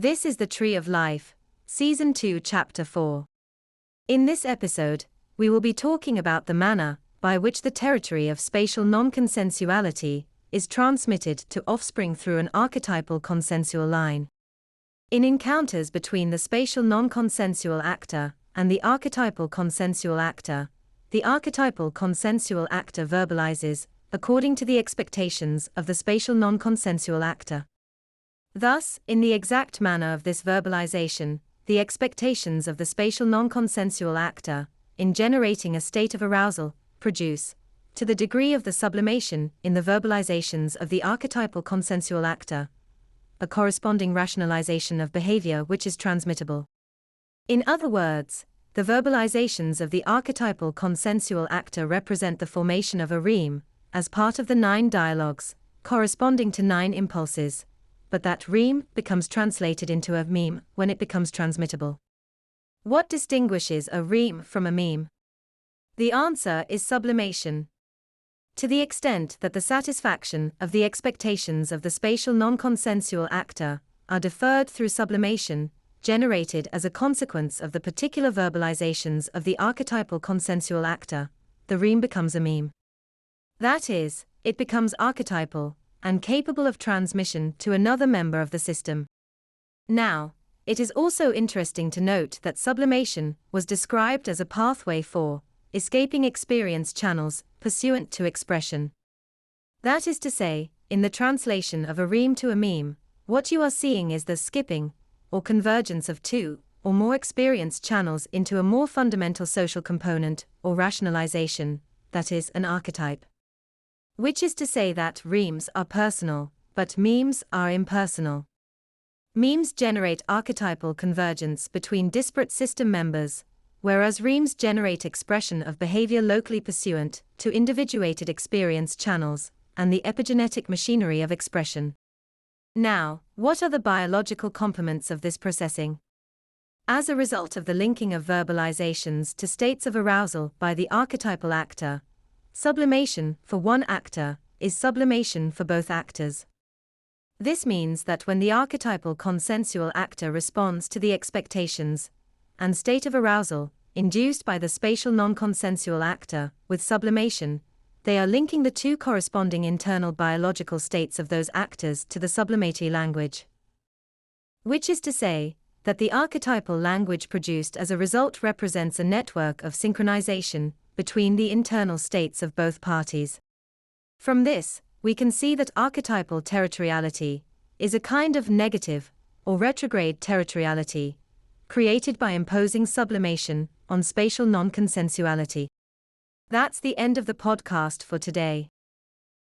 This is the Tree of Life, Season 2, Chapter 4. In this episode, we will be talking about the manner by which the territory of spatial non-consensuality is transmitted to offspring through an archetypal consensual line. In encounters between the spatial non-consensual actor and the archetypal consensual actor, the archetypal consensual actor verbalizes according to the expectations of the spatial non-consensual actor. Thus, in the exact manner of this verbalization, the expectations of the spatial non-consensual actor, in generating a state of arousal, produce, to the degree of the sublimation in the verbalizations of the archetypal consensual actor, a corresponding rationalization of behavior which is transmittable. In other words, the verbalizations of the archetypal consensual actor represent the formation of a reme, as part of the 9 dialogues, corresponding to 9 impulses, but that reme becomes translated into a meme when it becomes transmittable. What distinguishes a reme from a meme? The answer is sublimation. To the extent that the satisfaction of the expectations of the spatial non-consensual actor are deferred through sublimation, generated as a consequence of the particular verbalizations of the archetypal consensual actor, the reme becomes a meme. That is, it becomes archetypal and capable of transmission to another member of the system. Now, it is also interesting to note that sublimation was described as a pathway for escaping experience channels pursuant to expression. That is to say, in the translation of a reme to a meme, what you are seeing is the skipping, or convergence of 2 or more experience channels into a more fundamental social component, or rationalization, that is, an archetype. Which is to say that remes are personal, but memes are impersonal. Memes generate archetypal convergence between disparate system members, whereas remes generate expression of behavior locally pursuant to individuated experience channels and the epigenetic machinery of expression. Now, what are the biological complements of this processing? As a result of the linking of verbalizations to states of arousal by the archetypal actor, sublimation for one actor is sublimation for both actors. This means that when the archetypal consensual actor responds to the expectations and state of arousal induced by the spatial non-consensual actor with sublimation, they are linking the 2 corresponding internal biological states of those actors to the sublimatory language. Which is to say, that the archetypal language produced as a result represents a network of synchronization between the internal states of both parties. From this, we can see that archetypal territoriality is a kind of negative or retrograde territoriality created by imposing sublimation on spatial non-consensuality. That's the end of the podcast for today.